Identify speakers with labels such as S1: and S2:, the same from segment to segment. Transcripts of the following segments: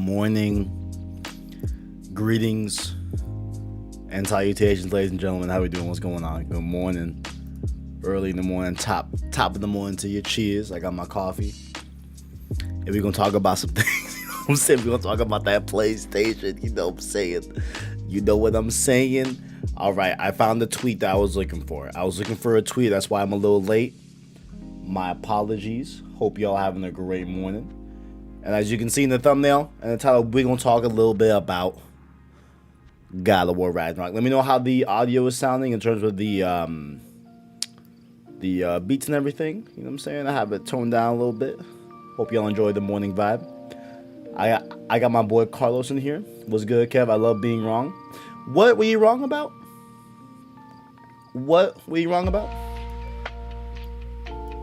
S1: morning. Greetings and salutations, ladies and gentlemen. How we doing? What's going on? Good morning. Early in the morning, top of the morning to your cheers. I got my coffee. And we're gonna talk about some things. You know what I'm saying? We're gonna talk about that PlayStation. You know what I'm saying? You know what I'm saying? Alright, I found the tweet that I was looking for. I was looking for a tweet, that's why I'm a little late. My apologies. Hope y'all having a great morning. And as you can see in the thumbnail and the title, we're gonna talk a little bit about God of War Ragnarok. Let me know how the audio is sounding in terms of the beats and everything. You know what I'm saying? I have it toned down a little bit. Hope y'all enjoy the morning vibe. I got my boy Carlos in here. What's good, Kev? I love being wrong. What were you wrong about? What were you wrong about?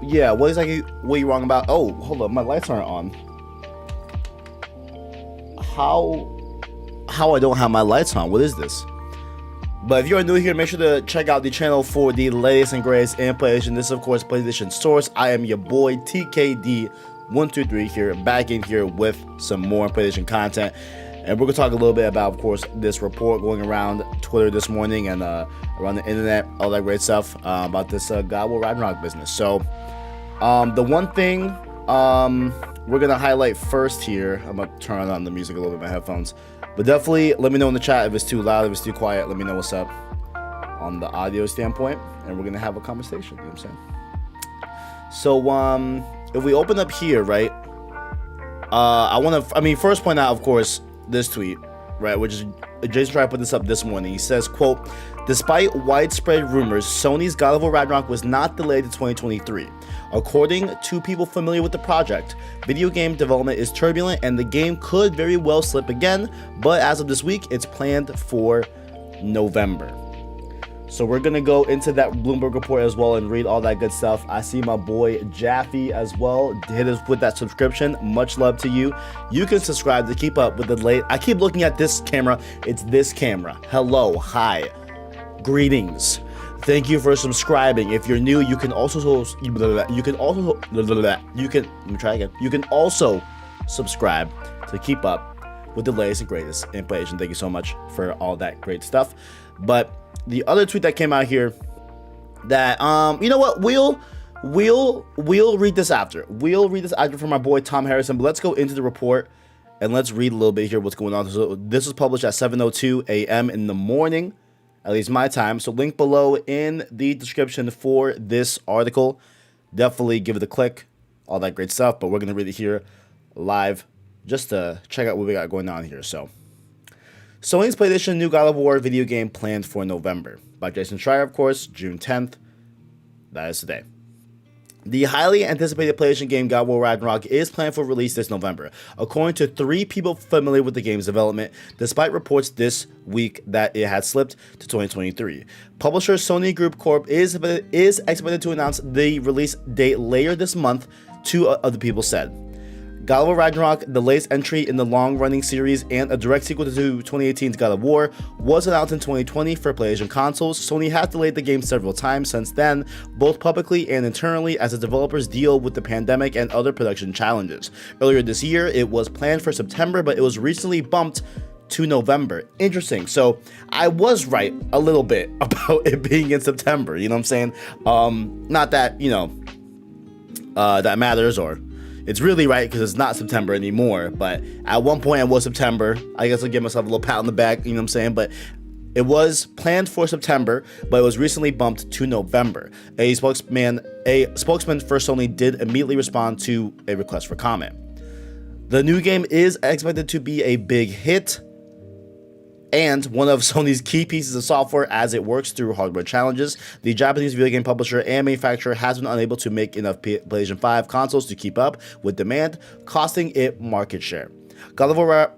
S1: Yeah, what exactly were you wrong about? Oh, hold up, my lights aren't on. How I don't have my lights on? What is this? But if you're new here, make sure to check out the channel for the latest and greatest in PlayStation. This is, of course, PlayStation Source. I am your boy TKD123 here, back in here with some more PlayStation content. And we're going to talk a little bit about, of course, this report going around Twitter this morning and around the internet, all that great stuff about this God of War Ragnarok business. So, the one thing we're going to highlight first here, I'm going to turn on the music a little bit in my headphones. But definitely let me know in the chat if it's too loud, if it's too quiet. Let me know what's up on the audio standpoint. And we're going to have a conversation. You know what I'm saying? So, if we open up here, right, I want to, first point out, of course, this tweet, right, which is, Jason tried to put this up this morning. He says, quote, despite widespread rumors, Sony's God of War Ragnarok was not delayed to 2023. According to people familiar with the project, video game development is turbulent and the game could very well slip again, but as of this week, it's planned for November. So we're going to go into that Bloomberg report as well and read all that good stuff. I see my boy Jaffe as well. Hit us with that subscription. Much love to you. You can subscribe to keep up with the late. I keep looking at this camera. It's this camera. Hello. Hi. Greetings. Thank you for subscribing. If you're new, you can also let me try again. You can also subscribe to keep up with the latest and greatest in PlayStation. Thank you so much for all that great stuff. But the other tweet that came out here that you know what, we'll read this after. We'll read this after from my boy Tom Harrison, but let's go into the report and let's read a little bit here what's going on. So this was published at 7:02 a.m. in the morning, at least my time. So link below in the description for this article. Definitely give it a click, all that great stuff, but we're going to read it here live just to check out what we got going on here. So Sony's PlayStation new God of War video game planned for November. By Jason Schreier, of course, June 10th. That is today. The highly anticipated PlayStation game God of War Ragnarok is planned for release this November, according to 3 people familiar with the game's development, despite reports this week that it had slipped to 2023. Publisher Sony Group Corp is expected to announce the release date later this month, 2 other people said. God of War Ragnarok, the latest entry in the long-running series and a direct sequel to 2018's God of War, was announced in 2020 for PlayStation consoles. Sony has delayed the game several times since then, both publicly and internally, as the developers deal with the pandemic and other production challenges. Earlier this year, it was planned for September, but it was recently bumped to November. Interesting. So I was right a little bit about it being in September. You know what I'm saying? Not that, that matters, or it's really right because it's not September anymore, but at one point it was September. I guess I'll give myself a little pat on the back, you know what I'm saying? But it was planned for September, but it was recently bumped to November. A spokesman for Sony did immediately respond to a request for comment. The new game is expected to be a big hit and one of Sony's key pieces of software as it works through hardware challenges. The Japanese video game publisher and manufacturer has been unable to make enough PlayStation 5 consoles to keep up with demand, costing it market share. God of War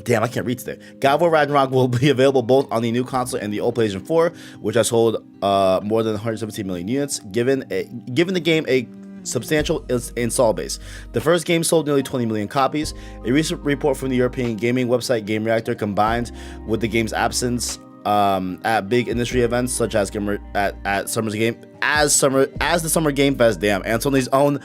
S1: Damn, I can't read today. God of War Ragnarok will be available both on the new console and the old PlayStation 4, which has sold more than 117 million units, giving the game a substantial install base. The first game sold nearly 20 million copies. A recent report from the European gaming website Game Reactor, combined with the game's absence at big industry events such as the Summer Game Fest, and Sony's own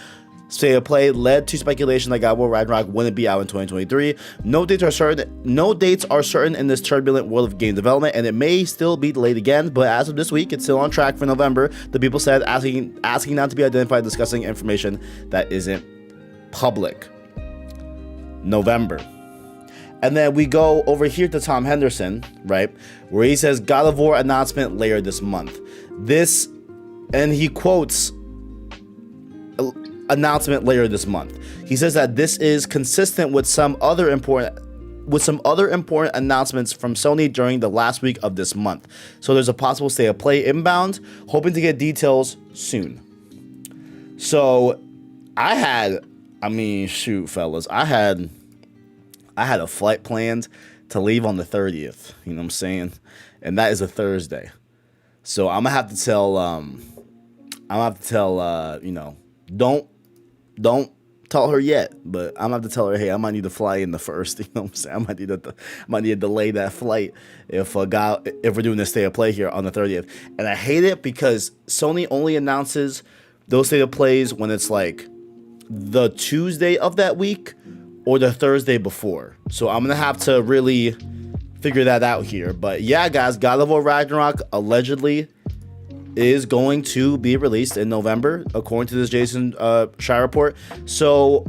S1: state of play led to speculation that God of War Ragnarok wouldn't be out in 2023. No dates are certain in this turbulent world of game development, and it may still be delayed again, but as of this week, it's still on track for November. The people said asking not to be identified, discussing information that isn't public. November. And then we go over here to Tom Henderson, right, where he says God of War announcement later this month. And he quotes announcement later this month. He says that this is consistent with some other important announcements from Sony during the last week of this month. So there's a possible state of play inbound, hoping to get details soon. So shoot, fellas, I had a flight planned to leave on the 30th, you know what I'm saying? And that is a Thursday. So I'm gonna have to tell don't tell her yet, but I'm gonna have to tell her, hey, I might need to fly in the first, you know what I'm saying? I might need to delay that flight if we're doing this state of play here on the 30th. And I hate it because Sony only announces those state of plays when it's like the Tuesday of that week or the Thursday before. So I'm gonna have to really figure that out here. But yeah, guys, God of War Ragnarok allegedly is going to be released in November, according to this Jason Schreier report. So,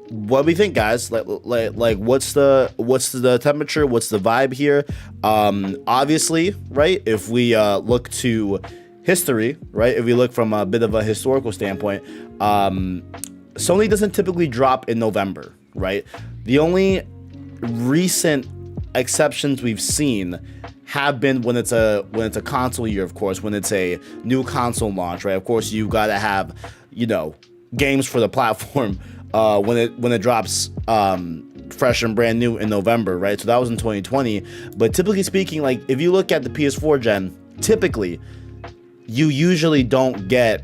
S1: what do we think, guys? Like, what's the temperature? What's the vibe here? Obviously, right? If we look to history, right? If we look from a bit of a historical standpoint, Sony doesn't typically drop in November, right? The only recent exceptions we've seen have been when it's a console year, of course, when it's a new console launch, right? Of course, you gotta have, games for the platform when it drops fresh and brand new in November, right? So that was in 2020. But typically speaking, like if you look at the PS4 gen, typically you usually don't get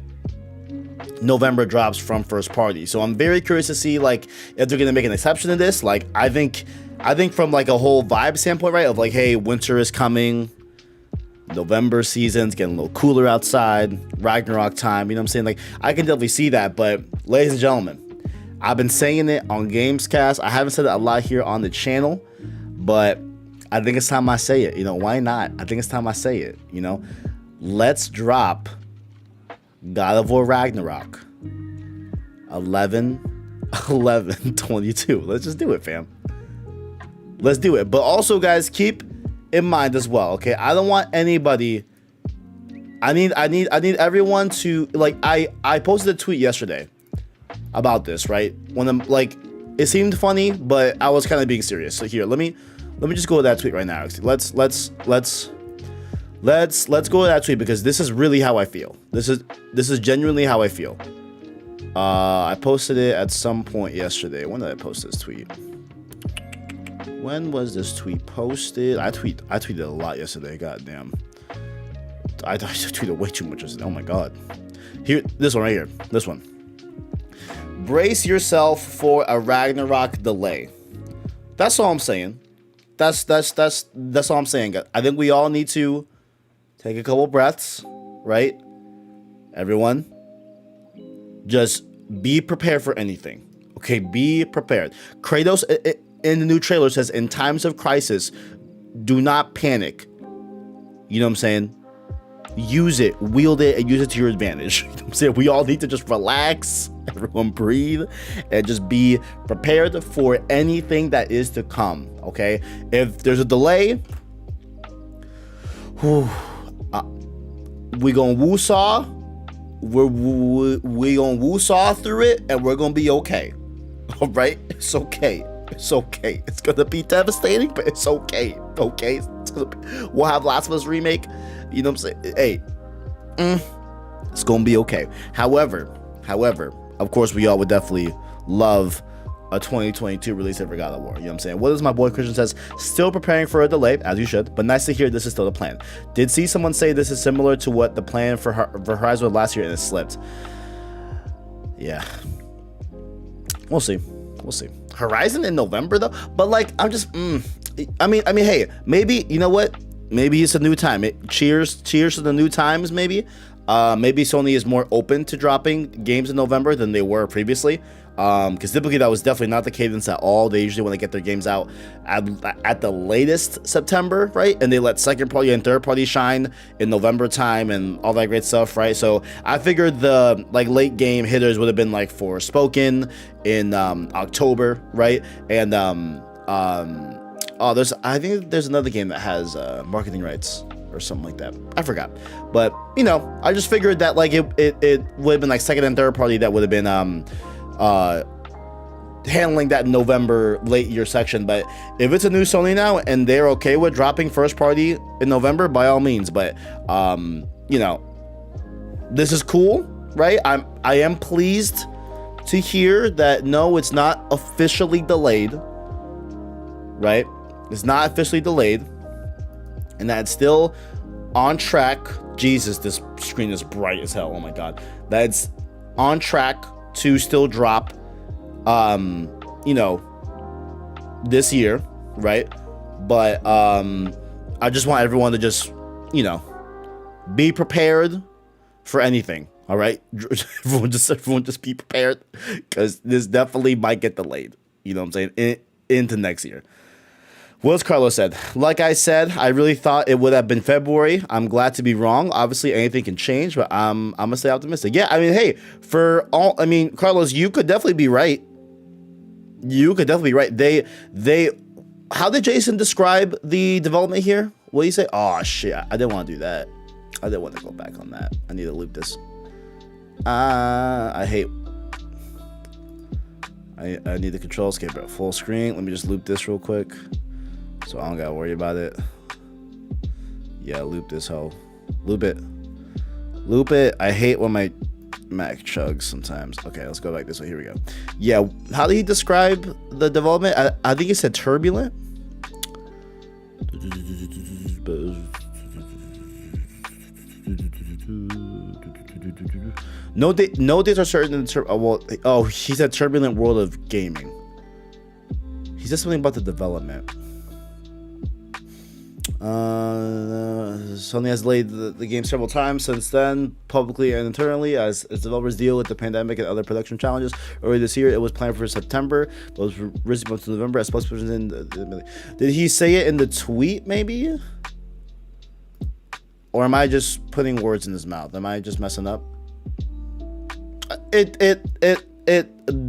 S1: November drops from first party. So I'm very curious to see like if they're gonna make an exception to this. Like I think from like a whole vibe standpoint, right, of like, hey, winter is coming, November season's getting a little cooler outside, Ragnarok time, you know what I'm saying? Like I can definitely see that. But ladies and gentlemen, I've been saying it on Gamescast. I haven't said it a lot here on the channel, but I think it's time I say it. Why not? I think it's time I say it. Let's drop God of War Ragnarok 11/11/22. Let's just do it, fam. Let's do it. But also, guys, keep in mind as well, okay? I don't want anybody. I need everyone to like. I posted a tweet yesterday about this, right? When I'm like, it seemed funny, but I was kind of being serious. So here, let me just go to that tweet right now. Let's go to that tweet because this is really how I feel. This is genuinely how I feel. I posted it at some point yesterday. When did I post this tweet? When was this tweet posted? I tweeted a lot yesterday. Goddamn. I tweeted way too much yesterday. Oh my god. Here, this one right here. This one. Brace yourself for a Ragnarok delay. That's all I'm saying. That's all I'm saying. I think we all need to take a couple breaths, right? Everyone, just be prepared for anything. Okay, be prepared. Kratos in the new trailer says, in times of crisis, do not panic. You know what I'm saying? Use it, wield it, and use it to your advantage. You know what I'm saying? We all need to just relax, everyone breathe, and just be prepared for anything that is to come, okay? If there's a delay, we gonna woo-saw. We gonna woo-saw through it, and we're gonna be okay. All right? It's okay. It's okay. It's gonna be devastating, but it's okay. Okay? We'll have Last of Us remake. You know what I'm saying? Hey, it's gonna be okay. However, of course, we all would definitely love a 2022 release of God of War. You know what I'm saying? What does my boy Christian says? Still preparing for a delay, as you should, but nice to hear this is still the plan. Did see someone say this is similar to what the plan for Horizon was last year and it slipped. Yeah. We'll see. Horizon in November though? But like, I'm just, I mean, hey, maybe, you know what? Maybe it's a new time. Cheers to the new times, maybe. Maybe Sony is more open to dropping games in November than they were previously. Because typically that was definitely not the cadence at all. They usually want to get their games out at the latest September, right? And they let second party and third party shine in November time and all that great stuff, right? So I figured the like late game hitters would have been like Forspoken in October, right? And I think there's another game that has marketing rights or something like that. I forgot, but you know, I just figured that like it would have been like second and third party that would have been handling that November late year section. But if it's a new Sony now and they're okay with dropping first party in November, by all means. But you know, this is cool, right? I am pleased to hear that no, it's not officially delayed, right? It's not officially delayed, and that it's still on track. Jesus, this screen is bright as hell. Oh my god. That's on track to still drop you know, this year, right? But I just want everyone to just, you know, be prepared for anything. All right, everyone just be prepared, because this definitely might get delayed, you know what I'm saying, into next year. What else Carlos said? Like I said, I really thought it would have been February. I'm glad to be wrong. Obviously, anything can change, but I'm gonna stay optimistic. Yeah, I mean, hey, Carlos, you could definitely be right. You could definitely be right. They, how did Jason describe the development here? What do you say? Oh shit, I didn't want to do that. I didn't want to go back on that. I need to loop this. I need the control escape at full screen. Let me just loop this real quick, so I don't gotta worry about it. Yeah, loop this hoe. Loop it. Loop it. I hate when my Mac chugs sometimes. Okay, let's go back this way. Here we go. Yeah, how did he describe the development? I think he said turbulent. No dates are certain in he said turbulent world of gaming. He said something about the development. Sony has delayed the game several times since then, publicly and internally, as developers deal with the pandemic and other production challenges. Earlier this year, it was planned for September, but was recently moved to November. As spokesperson did he say it in the tweet, maybe? Or am I just putting words in his mouth? Am I just messing up? It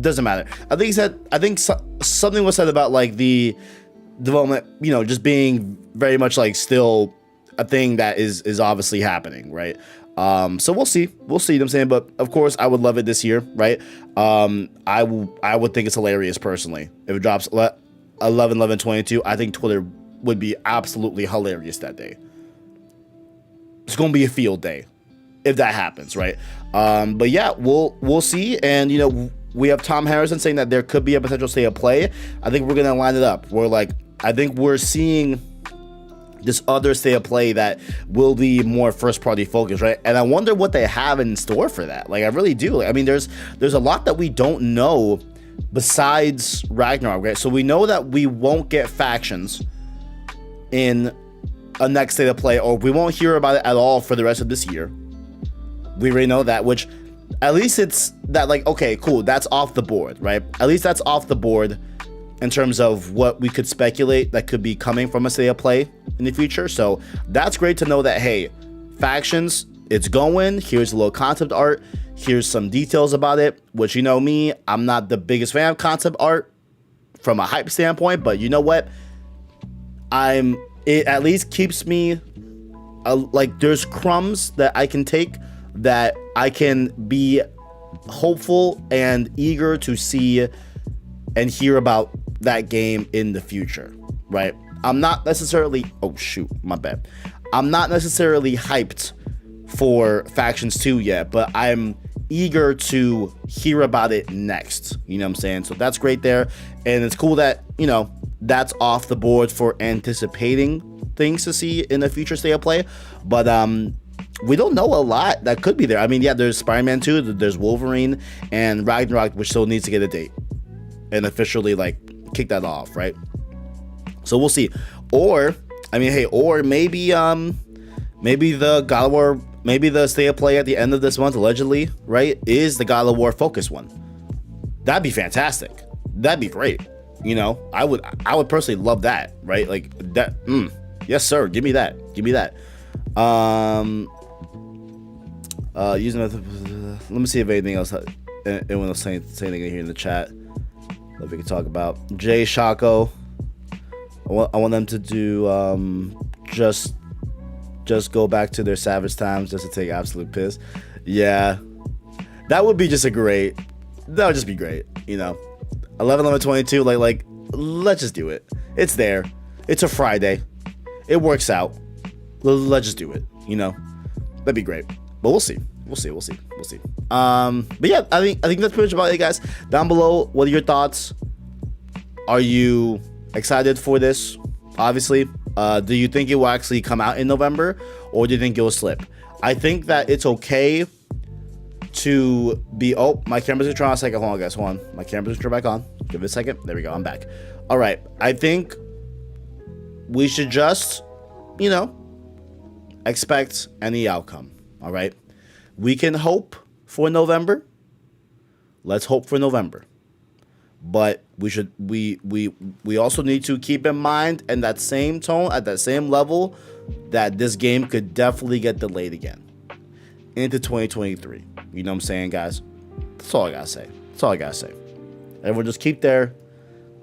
S1: doesn't matter. I think something was said about like the development, you know, just being very much like still a thing that is obviously happening, right? So we'll see, you know what I'm saying? But of course I would love it this year, right? I would think it's hilarious personally if it drops 11/11/22. I think Twitter would be absolutely hilarious that day. It's gonna be a field day if that happens, right? But yeah, we'll see. And you know, we have Tom Harrison saying that there could be a potential state of play. I think we're gonna line it up. I think we're seeing this other state of play that will be more first party focused, right? And I wonder what they have in store for that. Like, I really do. I mean, there's a lot that we don't know besides Ragnarok, right? So we know that we won't get factions in a next state of play, or we won't hear about it at all for the rest of this year. We already know that, which at least it's that, like, okay, cool, that's off the board, right? At least that's off the board in terms of what we could speculate that could be coming from a state of play in the future. So that's great to know that, hey, factions, it's going. Here's a little concept art. Here's some details about it, which, you know me, I'm not the biggest fan of concept art from a hype standpoint, but you know what? It at least keeps me like, there's crumbs that I can take, that I can be hopeful and eager to see and hear about that game in the future, right? I'm not necessarily, oh shoot, my bad. I'm not necessarily hyped for Factions 2 yet, but I'm eager to hear about it next. You know what I'm saying? So that's great there. And it's cool that, you know, that's off the board for anticipating things to see in the future state of play. But we don't know a lot that could be there. I mean, yeah, there's Spider-Man 2, there's Wolverine, and Ragnarok, which still needs to get a date and officially, like, kick that off, right? So we'll see. Or, I mean, hey, or maybe the God of War maybe the state of play at the end of this month, allegedly, right, is the God of War focus one. That'd be fantastic. That'd be great. You know, I would personally love that, right? Like that. Yes, sir. Give me that. Give me that. Using let me see if anything else. Anyone else saying anything here in the chat that we can talk about. Jay Shako. I want them to do just go back to their savage times just to take absolute piss. Yeah, that would be just that would just be great. You know, 11/11/22. Like let's just do it. It's there. It's a Friday. It works out. Let's just do it. You know, that'd be great. But we'll see. We'll see. But yeah, I think that's pretty much about it, guys. Down below, what are your thoughts? Are you excited for this? Obviously, do you think it will actually come out in November, or do you think it will slip? I think that it's okay to be. Oh, my camera's gonna turn on a second. Hold on, guys. Hold on. My camera's gonna turn back on. Give it a second. There we go. I'm back. All right. I think we should just, you know, expect any outcome. All right. We can hope for November. Let's hope for November. But we also need to keep in mind, in that same tone, at that same level, that this game could definitely get delayed again into 2023. You know what I'm saying, guys? That's all I gotta say. Everyone just keep their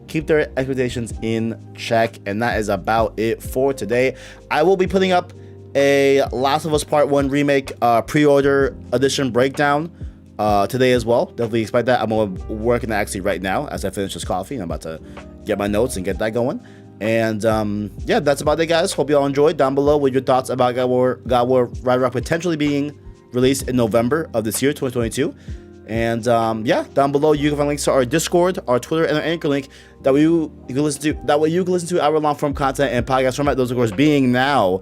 S1: expectations in check, and that is about it for today. I will be putting up a Last of Us Part 1 remake pre-order edition breakdown today as well. Definitely expect that. I'm working actually right now as I finish this coffee, and I'm about to get my notes and get that going. And yeah, that's about it, guys. Hope you all enjoyed. Down below with your thoughts about God of War Ragnarok potentially being released in November of this year, 2022. And yeah, down below you can find links to our Discord, our Twitter, and our Anchor link that you can listen to. That way you can listen to our long-form content and podcast format. Those, of course, being now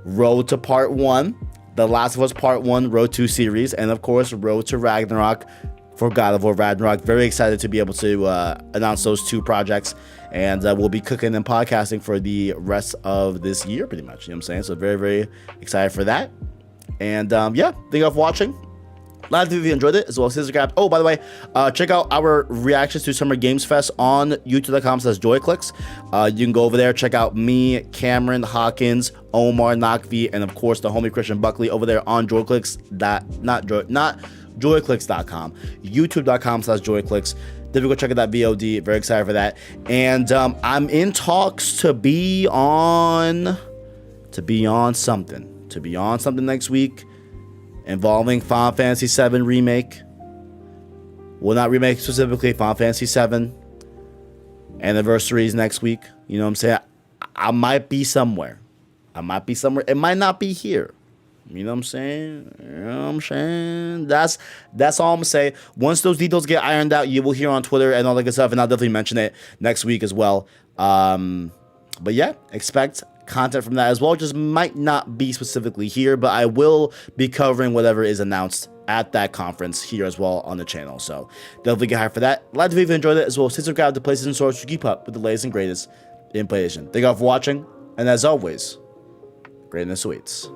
S1: Road to Part 1, The Last of Us Part 1, Road 2 series, and of course, Road to Ragnarok for God of War Ragnarok. Very excited to be able to announce those two projects, and we'll be cooking and podcasting for the rest of this year, pretty much. You know what I'm saying? So very, very excited for that. And yeah, thank you all for watching. Glad if you enjoyed it, as well as Scissor Grab. Oh, by the way, check out our reactions to Summer Games Fest on youtube.com/joyclicks. You can go over there, check out me, Cameron Hawkins, Omar Nakvi, and of course the homie Christian Buckley over there on joyclicks. Not joyclicks.com. youtube.com/joyclicks. Then we go check out that VOD. Very excited for that. And I'm in talks to be on something next week involving Final Fantasy VII Remake. Well, not remake specifically, Final Fantasy VII Anniversaries next week. You know what I'm saying? I might be somewhere. It might not be here. You know what I'm saying? That's all I'm gonna say. Once those details get ironed out, you will hear on Twitter and all that good stuff, and I'll definitely mention it next week as well. But yeah, expect content from that as well. Just might not be specifically here, but I will be covering whatever is announced at that conference here as well on the channel. So definitely get hyped for that. Glad to have enjoyed it as well. Subscribe to PlayStation Source to keep up with the latest and greatest in PlayStation. Thank you all for watching, and as always, greatness awaits.